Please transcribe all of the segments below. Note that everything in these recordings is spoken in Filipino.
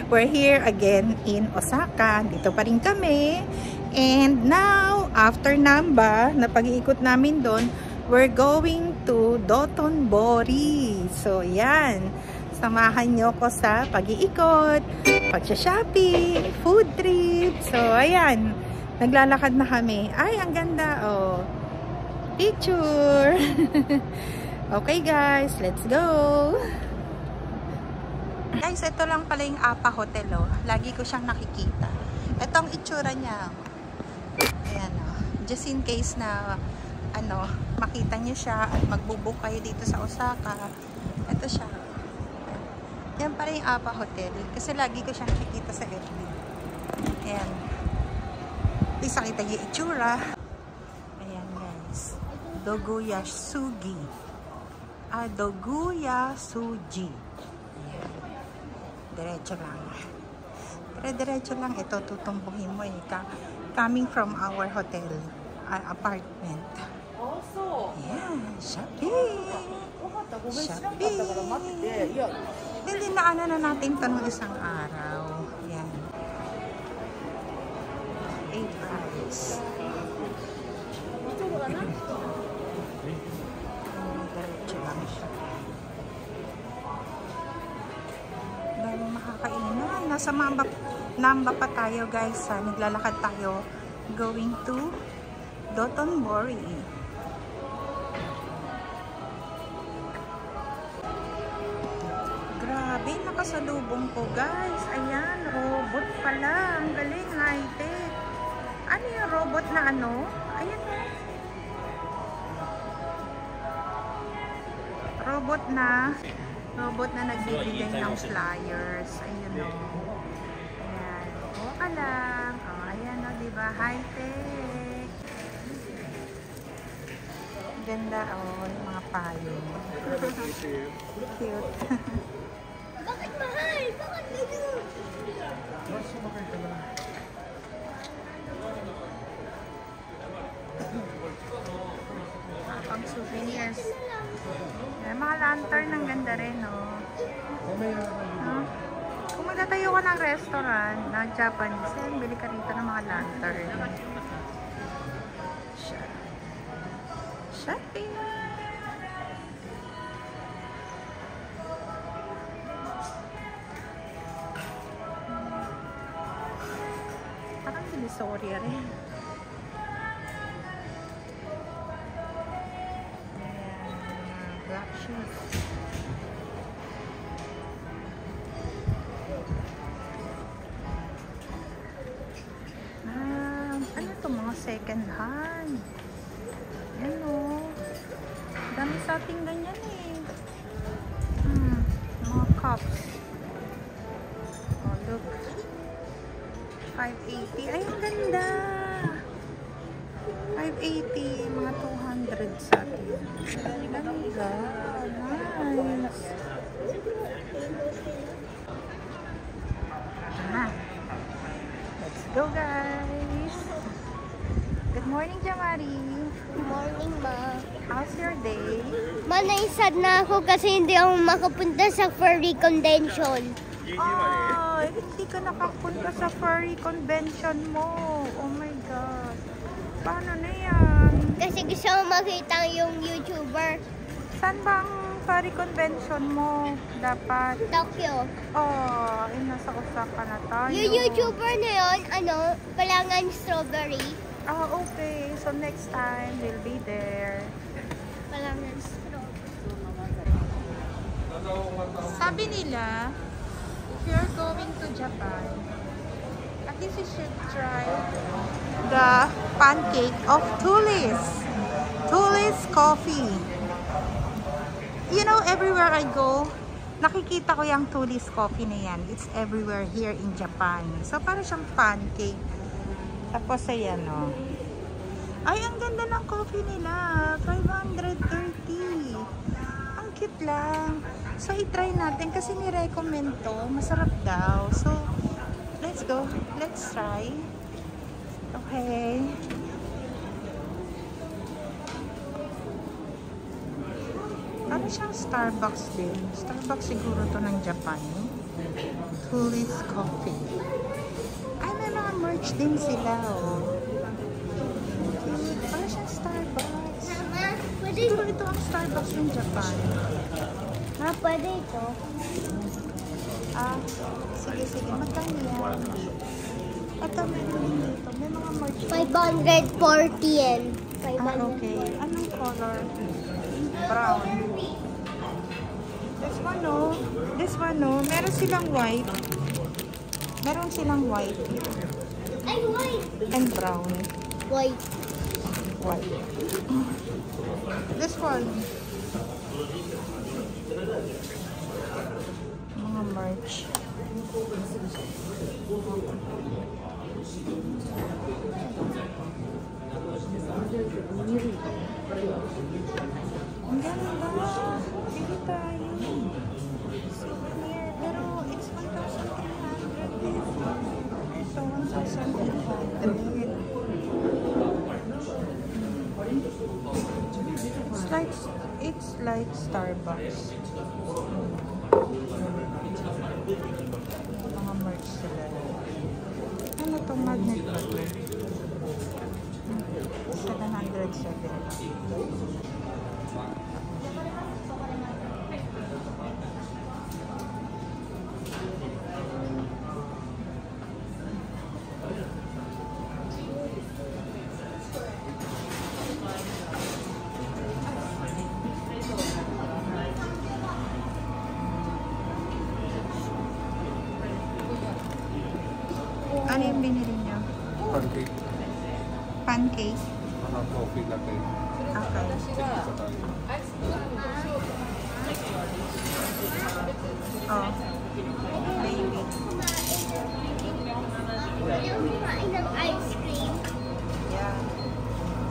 We're here again in Osaka. Dito pa rin kami. And now, after Namba, na pag-iikot namin doon, we're going to Dotonbori. So, yan. Samahan nyo ko sa pag-iikot, pag-shopping, food trip. So, ayan. Naglalakad na kami. Ay, ang ganda. Oh. Picture. Okay, guys. Let's go. Guys, ito lang pala yung Apa Hotel, oh. Lagi ko siyang nakikita. Ito ang itsura niya. Ayan, oh. Just in case na, makita niyo siya at magbubook kayo dito sa Osaka. Ito siya. Yan pala yung Apa Hotel. Kasi lagi ko siyang nakikita sa FB. Ayan. Please, nakita niyo yung itsura. Ayan, guys. Doguyasugi. Doguyasuji. Diretso lang. Diretso lang. Ito, tutumbuhin mo eh. Coming from our hotel. Apartment. Yeah, shopping. Shopping. Hindi na na natin ito nung isang araw. Yan. 8 hours. Diretso lang siya. Makakainan. Nasa Namba pa tayo, guys. Naglalakad tayo going to Dotonbori. Grabe, nakasalubong ko, guys. Ayan, robot pala. Ang galing, high-tech. Ano yung robot na ano? Ayan, robot na nagbibigay ng flyers. Ayun, o. Ayan. O ka lang. O, ayan, o, diba? High-tech. Ganda, o. Yung mga payo. Cute. Bakit mahal? Bakit dito? Pang souvenirs. Mga lantern, ang ganda rin, no? Kung magtatayo ka ng restaurant na Japanese, bili ka rito ng mga lantern. Shopping! Parang Divisoria rin. Black shoes. Ano to, mga second hand? Yan, o. Dami sa ating ganyan eh. Mga cups. Oh, look. 580. Ay, ang ganda. 580. Mga 200 sa atin. Ganda. Nice. Let's go, guys. Good morning, Jamari. Good morning, ma. How's your day? Ma, naisad na ako kasi hindi ako makapunta sa furry convention. Oh, hindi ka nakapunta sa furry convention mo. Oh my God. Paano na yan? Kasi gusto ko makita yung YouTuber. Saan bang furry convention mo? Dapat? Tokyo. Oh, nasa Osaka na tayo. Yung YouTuber na yun, Palangan Strawberry. Oh, okay. So next time, we'll be there. Palangan Strawberry. Sabi nila, if you're going to Japan, at least you should try the pancake of Tulis. Tulis coffee. You know, everywhere I go, nakikita ko yung Tulis coffee na yan. It's everywhere here in Japan. So, parang siyang pancake. Tapos, ayan, o. Ay, ang ganda ng coffee nila. 530. Ang cute lang. So, i-try natin kasi ni-recommend to. Masarap daw. So, let's go. Let's try. Okay. Parang siyang Starbucks din. Starbucks siguro to ng Japan. Tulis Coffee. Ay, may mga merch din sila, oh. Para siyang Starbucks. Mama, pwede Siguro ito ang Starbucks ng Japan. Ma, pwede ito. Ah, sige. Magkano yan? Ito, meron din dito. May mga merch. 540 yen. 500. Okay. Anong color? Brown. This one, no? Meron silang white. Ay, white. And brown. White. White. This one. Mga merch. Ang ganda. Sige tayo. Souvenir. Pero it's 1,300. Ito, 1,800. It's like Starbucks. Mga merch sila. Ano to? Magnet ba to? 707. Ano yung binili niyo? Pancake. Pancake? Coffee latte. Okay. Oh. Maybe. Ayaw kumain ng ice cream. Yeah.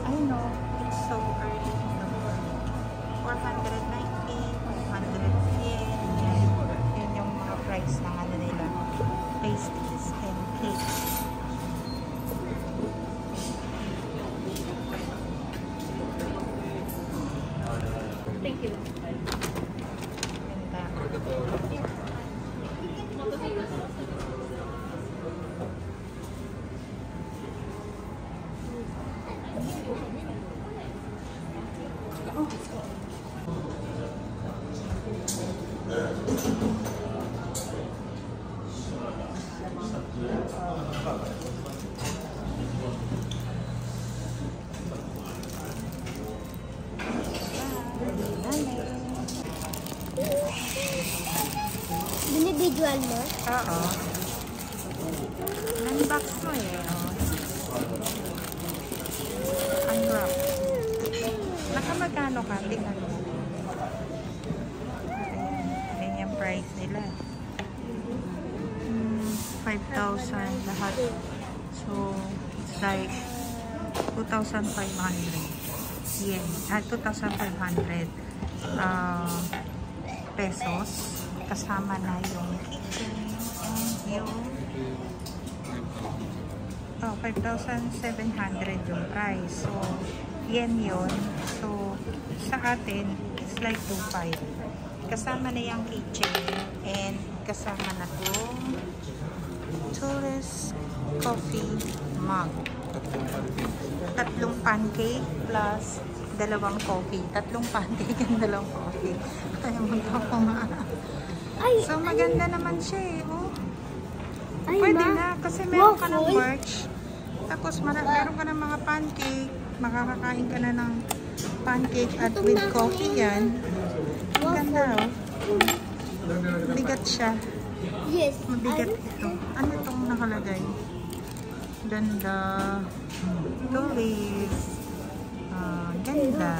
I know. It's so early in the morning. 490, 500 yen. Yun yung mga price ng ano nila. Pastries and cakes. Thank you. Ganda. Binibidwal mo? Oo. Unbox mo eh. Unwrap. Nakamagkano ka? Tingnan mo. Ayan yung price nila. 5,000 lahat. So, it's like 2,500 yen. 2,500 pesos. Kasama na yung kitchen and yung 5,700 yung price. So, yen yun. So, sa atin, it's like 2,500. Kasama na yung kitchen and kasama na itong Tulis coffee mug. Tatlong pancake plus dalawang coffee. Tatlong pancake and dalawang coffee. Kaya magkako nga. So, maganda naman siya eh. Oh. Ay, Pwede ma. na kasi meron ka ng Waffle. merch. Tapos meron ka ng mga pancake. Makakakain ka na ng pancake at with coffee yan. Ang ganda oh. Bigat siya. Yes. Mabigat ito. Ano itong nakalagay? Ganda. Tulis. Ganda.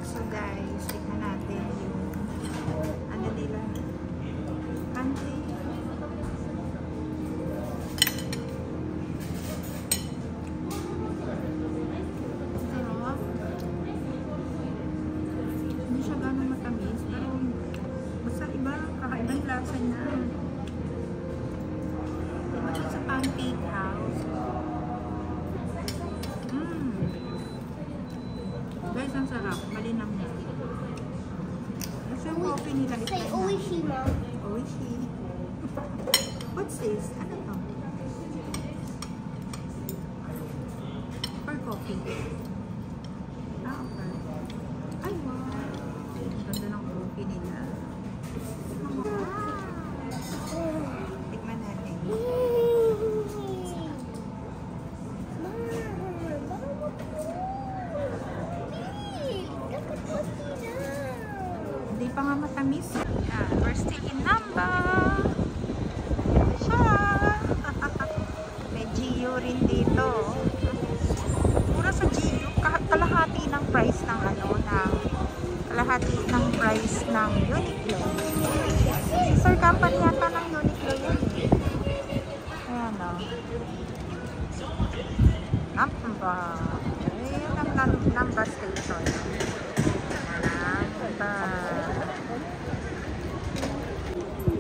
So guys, tingnan natin yung ano nila. Pancake. ang sarap. Malinam na. Gusto yung coffee nila. Say oishi, Mom. Oishi. What's this? Ano to? For coffee. Ah, okay. Ay, wow. Ganda ng coffee nila. Tikman natin. Hindi pa nga matamis. Yan, we're still in Namba. Siya. May Gio rin dito. Mura sa Gio. Kalahati ng price ng ano, kalahati ng price ng Uniqlo. Sister company yata ng Uniqlo yun. Ayan o. Namba. Ayan ang Namba station.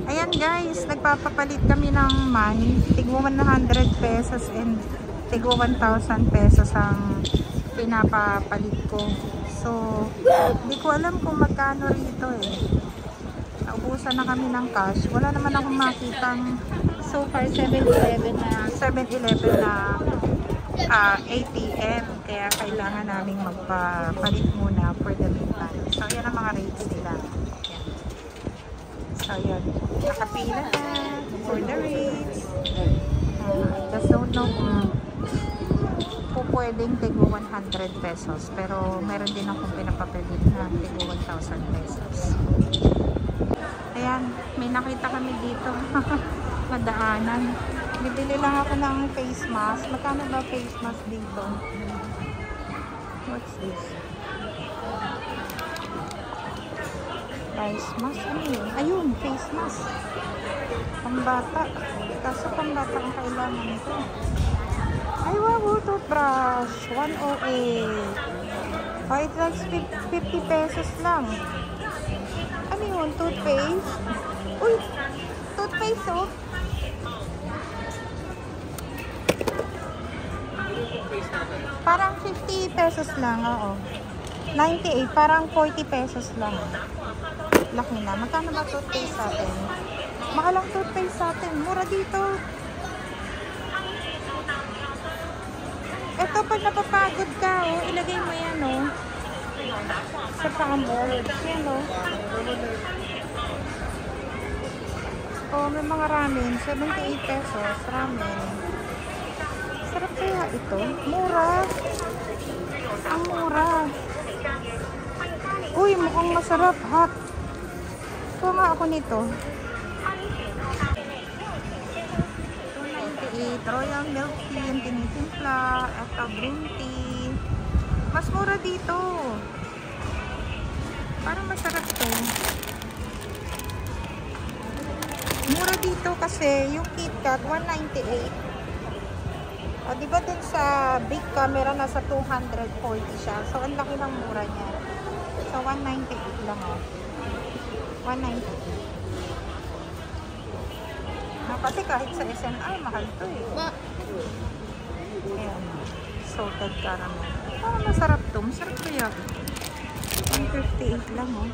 Ayan guys, nagpapapalit kami ng money. Tigwa 100 pesos and tigwa 1,000 pesos ang pinapapalit ko. So, hindi ko alam kung magkano rito eh. Naubusan na kami ng cash. Wala naman akong makitang so far 7-Eleven na ATM. Kaya kailangan namin magpapalit muna for the meantime. So, yan ang mga rates nila. Yan. So, yan. Nakapila na for the rates. Just don't know kung pwedeng tigwa 100 pesos. Pero, meron din akong pinapapalit na tigwa 1,000 pesos. Ayan. May nakita kami dito. Madaanan. Bibili lang ako ng face mask. Magkano ba face mask dito? What's this? Face mask? Ano yun? Ayun, face mask. Pambata. Kaso pambata ang kailangan ito. Ay, wow, toothbrush. 108. Oh, it's like 50 pesos lang. Ano yun? Toothpaste? Uy! Toothpaste, oh. Parang 50 pesos lang, oo. 98, parang 40 pesos lang. Laki na. Magkano ba toothpaste sa atin? Mahal ang toothpaste sa atin. Mura dito. Ito, pag napapagod ka, oh, ilagay mo yan, oh. Sa paa mo. Yan, oh. Oh, may mga ramen. 78 pesos. Ramen. Sarap kaya ito? Mura. Ang mura. Uy, mukhang masarap. Hot. Kuha nga ako nito. 298. Royal milk tea. Yung tinitimpla. Ito, green tea. Mas mura dito. Parang masarap to. Mura dito kasi yung KitKat 198. O, diba dun sa big camera nasa 240 siya. So, ang laki ng mura niya. So, 198 lang, o. 198. Kasi kahit sa SNR, mahal to, eh. Ayan. Salted caramel. Oh, masarap to. Masarap to yan. 158 lang, o.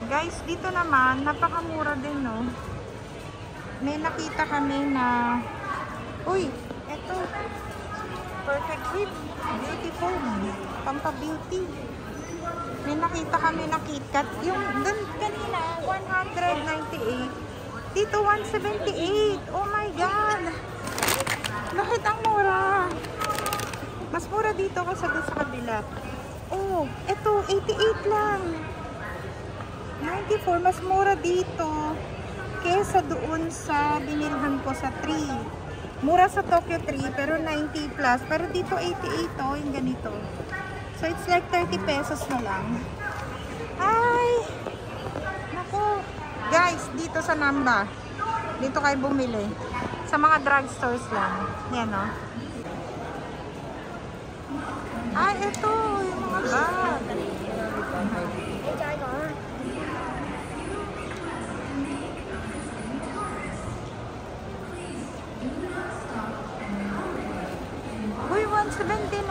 Guys, dito naman, napakamura din, no. May nakita kami na... Uy! Ito, Perfect Whip, Beauty Foam, Pampa-Beauty. May nakita kami na KitKat. Yung dun kanina, 198. Dito, 178. Oh my God! Bakit ang mura? Mas mura dito kasi doon sa kabila. Oh, ito, 88 lang. 94, mas mura dito kesa doon sa binilhan ko sa 3. Mura sa Tokyo 3, pero 90 plus. Pero dito 88, oh, yung ganito. So, it's like 30 pesos na lang. Ay! Naku! Guys, dito sa Namba. Dito kayo bumili. Sa mga drugstores lang. Yan, oh. Ay, ito! Yung mga bag. Uy, 179.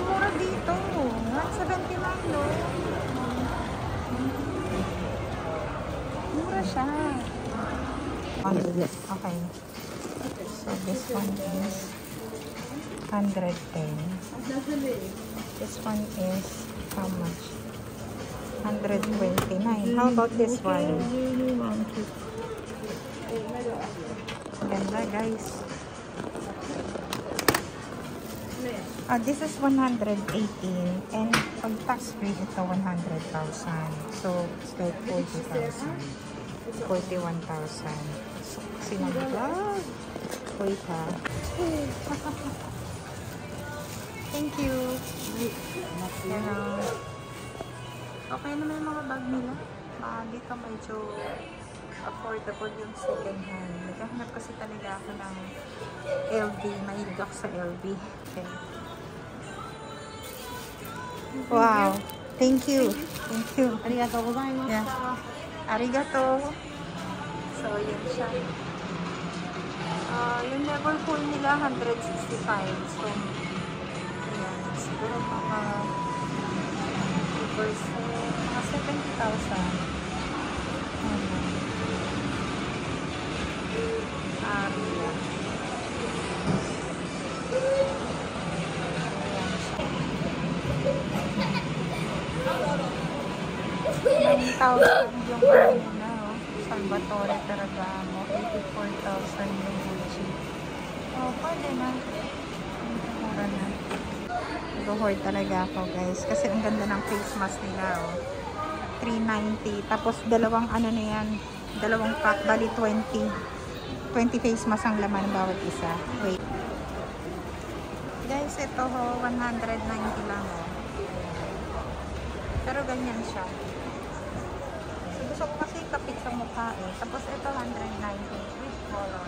Mura dito. 179 siya. Okay. So this one is 110. This one is how much? 129. How about this one? Ganda guys. This is 118 and pag tax free ito 100,000. So it's like 40,000. 41,000. So, kasi nag-vlog. Wait ha. Thank you. Hello. Okay naman yung mga bag nila. Dito medyo affordable yung second hand. Naghahanap kasi talaga ako ng LV. Mahilig ako sa LV. Okay. Wow. Thank you. Thank you. Arigato gozaimasu. Yeah. Arigato. So, yun siya. Yung level pool nila, 165. So, ayan. Siguro mga 70,000. Yung Salvatore Ferragamo, 84,000 yung Gucci. Pwede na. Mura na. Nag-hoard talaga ako guys. Kasi ang ganda ng face mask nila. 390. Tapos dalawang ano na yan. Dalawang pack. Bali 20 face mask ang laman bawat isa. Wait. Guys, ito 190 lang. Pero ganyan siya. Gusto ko kasi kapit sa mukha eh. Tapos ito 190 with color.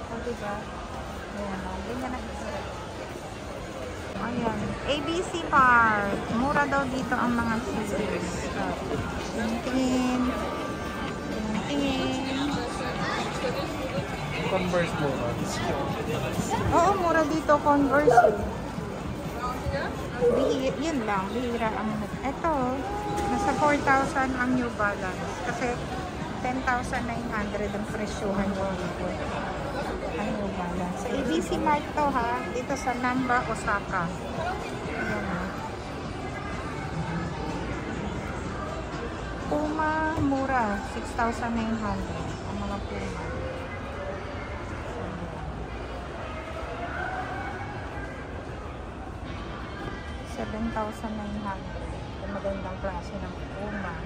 O diba? Ayan o. Ganyan na ito. Ayan. ABC Mart. Mura daw dito ang mga scissors. Tingin. Tingin. Converse mo. Oo, mura dito. Converse eh. Yun lang. Bihira ang... Ito. Nasa 4,000 ang New Balance. Kasi 10,900 ang presyuhan mo dito. Ang New Balance. Sa ABC Mart to ha. Dito sa Namba, Osaka. Ayan ha. Puma, mura. 6,900. Ang mga Puma. 7,900. Magandang klase ng Puma.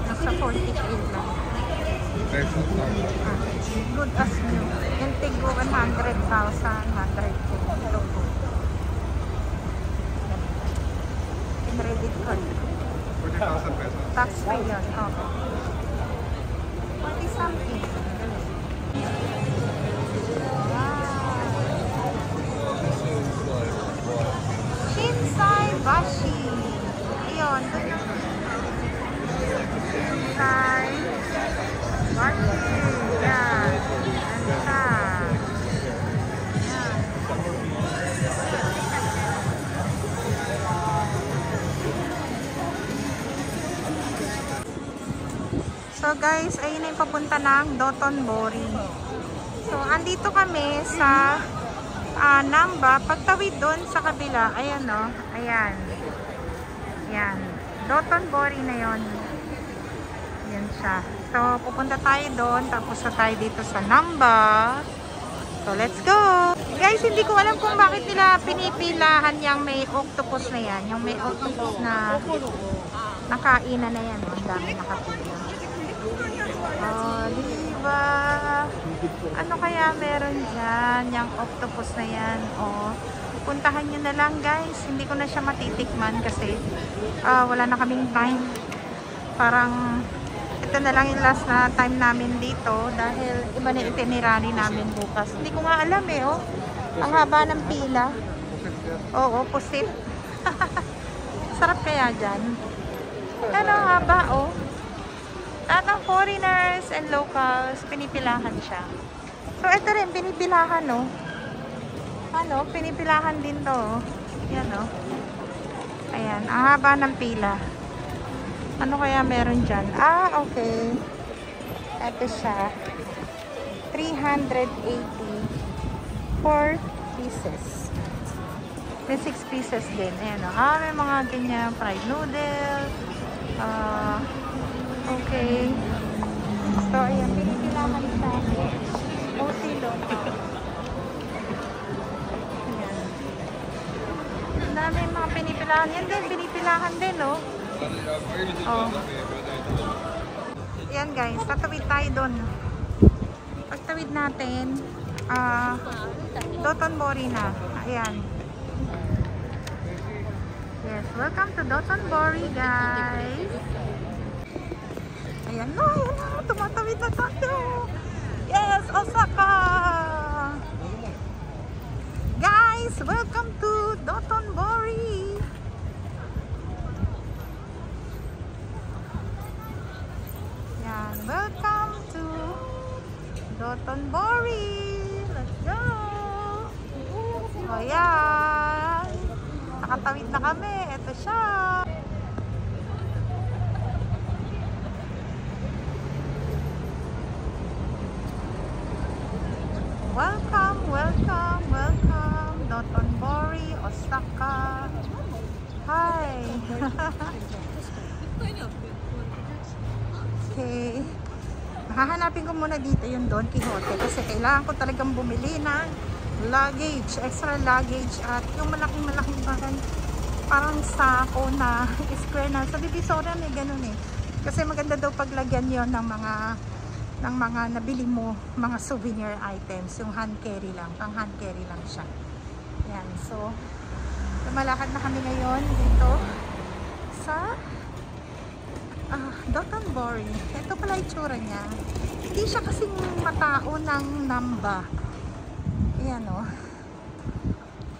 Nasa 40K lang. Good as new. Yung tigo 100,000, 100K. Ito po. In credit card. 40,000 pesos. Tax free yun. Okay. 40 something. Shinsai Bashi. Ayun. Shinsai Bashi. Yan. Ganda. Yan. So guys, ayun na yung papunta ng Dotonbori. So andito kami sa Namba. Pagtawid doon sa kabila, ayan o. Ayan. Ayan. Dotonbori na yon. Yan siya. So pupunta tayo doon. Tapos na tayo dito sa Namba. So let's go! Guys, hindi ko alam kung bakit nila pinipilahan yung may octopus na yan. Yung may octopus na nakainan na yan. Ang dami nakapila. Oh, diba? Ano kaya meron dyan? Yung octopus na yan. Oh, puntahan nyo na lang guys. Hindi ko na siya matitikman kasi wala na kaming time. Parang ito na lang yung last na time namin dito dahil iba na itinerary namin bukas. Hindi ko nga alam eh, oh. Ang haba ng pila. Oo, pusit. Sarap kaya dyan. Ano nga ba, oh? Lahat ng foreigners and locals, pinipilahan siya. So, ito rin, pinipilahan, no? Ano, pinipilahan din to, oh. Yan, oh. Ayan, ang haba ng pila. Ano kaya meron dyan? Ah, okay. Ito siya. 380 4 pieces. May 6 pieces din. Ayan, oh. Ah, may mga ganyan fried noodle. Okay. So, ayan, pinipilahan siya. Otilo. Ayan. Ang dami mga pinipilahan. Yan din, pinipilahan din, oh. Oh. Ayan guys, tatawid tayo doon. Pagtawid natin, Dotonbori na. Ayan. Yes, welcome to Dotonbori, guys. Ayan na, tumatawid na tayo. Yes, Osaka. Guys, welcome to Dotonbori. Yan, welcome to Dotonbori. Let's go. Ayan. Nakatawid na kami. Ito siya. Welcome, welcome, welcome. Dotonbori, Osaka. Hi. Okay. Hahanapin ko muna dito yung Don Quijote kasi kailangan ko talagang bumili ng luggage, extra luggage at yung malaking parang sako na square na. Sa Divisoria may ganun eh. Kasi maganda daw paglagyan yon ng mga nabili mo, mga souvenir items, yung hand carry lang, pang hand carry lang siya. Yan, so lumalakad na kami ngayon dito sa Dotonbori. Ito pala itsura niya. Hindi siya kasing matao ng Namba. Ayan o.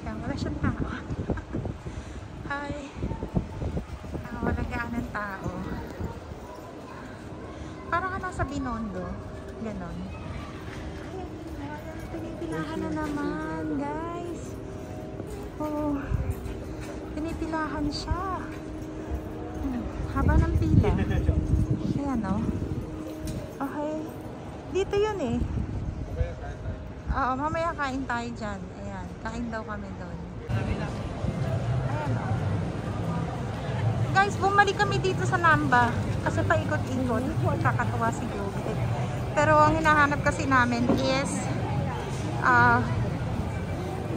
Ayan, wala siyang tao. Hi. Wala gaanan tao. Parang ka nasa Binondo. Ganon. Ayan, pinipilahan na naman, guys. Oh, pinipilahan siya. Haba ng pila. Ayan o. Okay. Dito yun eh. Oo, mamaya kain tayo dyan. Ayan, kain daw kami doon. Ayan o. Guys, bumalik kami dito sa Namba. Kasi paikot-ikot. Kakatuwa si Gobe. Pero ang hinahanap kasi namin is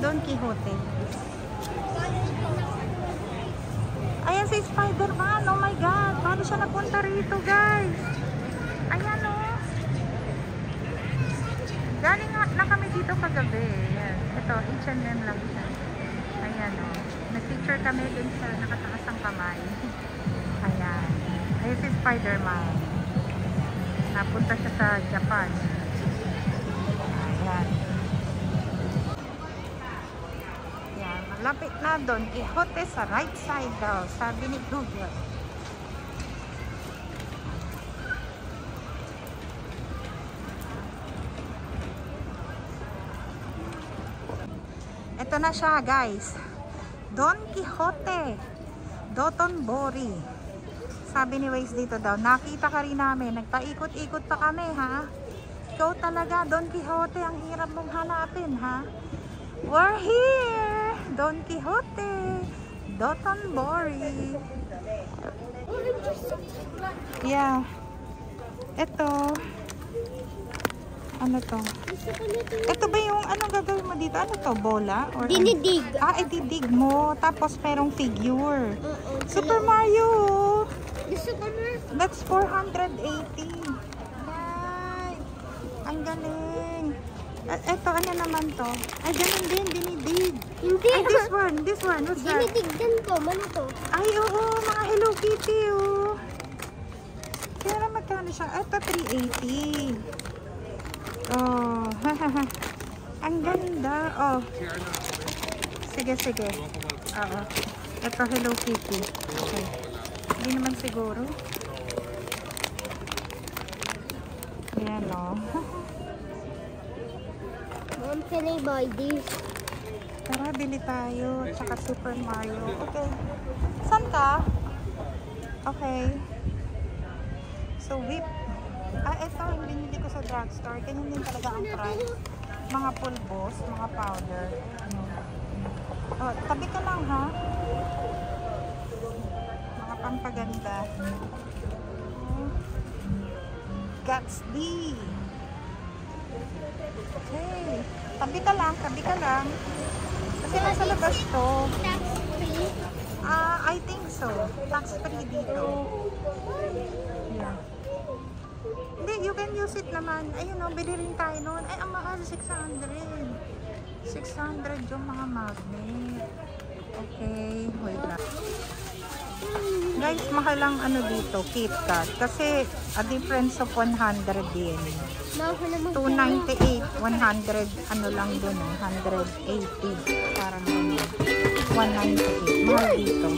Don Quijote. Ayan si Spider-Man. Oh my God. Paano siya napunta rito, guys? Ayan o. Galing na kami dito kagabi. Ayan. Ito, H&M lang siya. Ayan o. Nag-picture kami dun sa nakataas ang kamay. Ayan. Ayan si Spider-Man. Napunta siya sa Japan. Ayan. Ayan. Malapit na doon. Quijote sa right side daw. Sabi ni Google. Ito na siya, guys. Don Quijote. Dotonbori. Sabi ni Waze dito daw, nakita ka rin namin. Nagpaikot-ikot pa kami, ha? Ikaw talaga, Don Quijote. Ang hirap mong hanapin, ha? We're here! Don Quijote. Dotonbori. Yeah. Ito. Ano to? Ito ba yung anong gagawin mo dito? Ano to? Bola? Or Dinidig. ididig mo. Tapos merong figure. Super Mario. That's 480. Ay, ang galing. Ito, ano naman to? Ay, ganun din. Dinidig. Hindi. Ay, this one. This one. What's that? Dinidigdan ko. Ano to? Ay, oo. Mga Hello Kitty, oh. Kaya na magkano siya? Ito, 380. Oh, ang ganda. Oh, sige, sige. Oo. Ito, Hello Kitty. Okay. Hindi naman siguro. Ayan, o. Mom, can I buy this? Tara, bili tayo. Tsaka Super Mario. Okay. Saan ka? Okay. So, whip. Ito yung binili ko sa drugstore. Ganyan din talaga ang price. Mga pulbos, mga powder. Oh, tabi ka lang, ha? Mga pampaganda. Gatsby. Okay. Tabi ka lang, tabi ka lang. Kasi nasa labas to. Tax free? I think so. Tax free dito. Yeah. Hindi, you can use it naman. Ayun o, bili rin tayo noon. Ay, ang mahal, 600. 600 yung mga magnet. Okay, wait lang. Guys, mahal lang ano dito, KitKat. Kasi, a difference of 100 din. Mom, ko naman 298, 100, ano lang dun eh, 180. Parang 198. Mahal dito.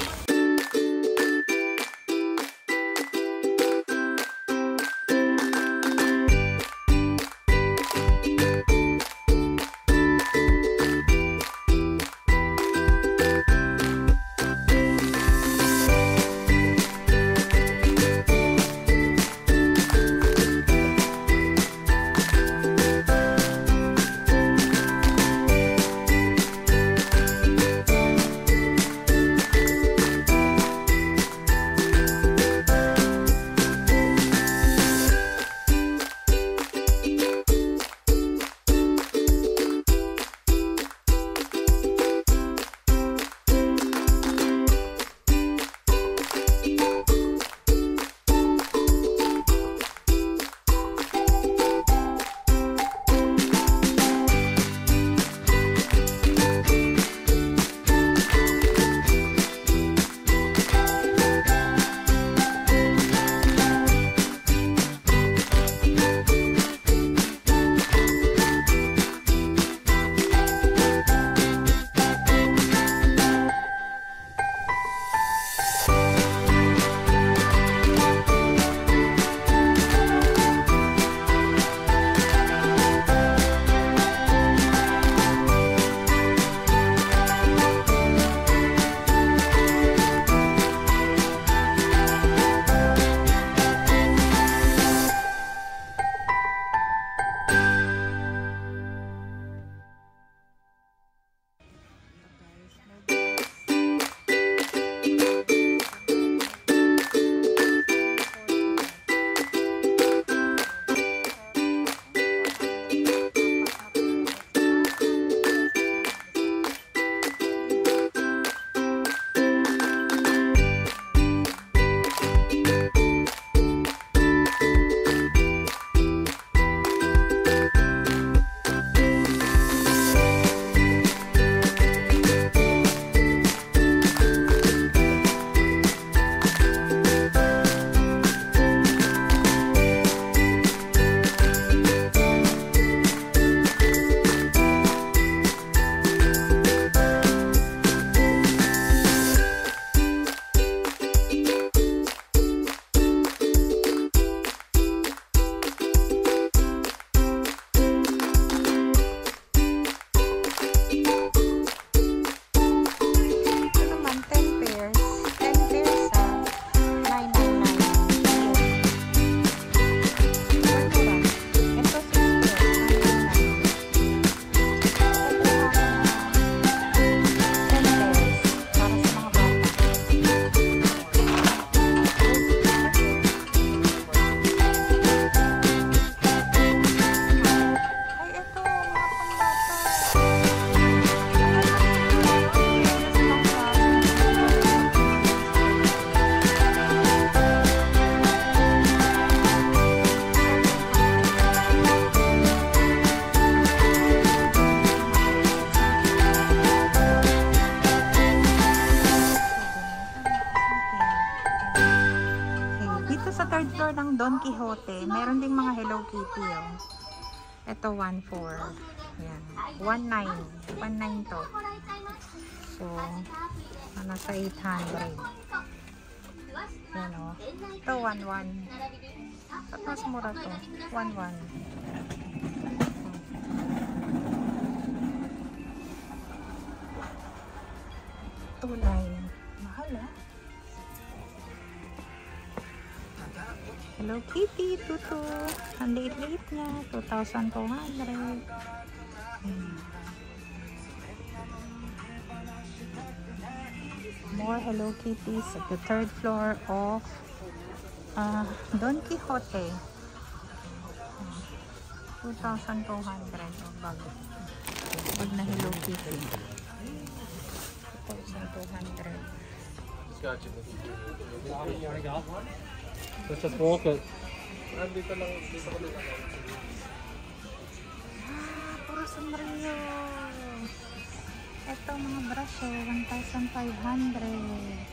Don Quixote. Meron ding mga Hello Kitty. Oh. Ito 1.4. Ayan. 1.9. 1.9 to. So, nasa 800. Yan o. Ito, 1,100. At mas mura to. 1,100. Tulay. Mahal ah. Hello Kitty, tutu. Ang liit-liit niya. 2,200. More Hello Kitties at the third floor of Don Quixote. 2,200 ang bag. Bag na Hello Kitty. 2,200. Let's just walk it. Puro Sanrio. Ito mga brush 1,500.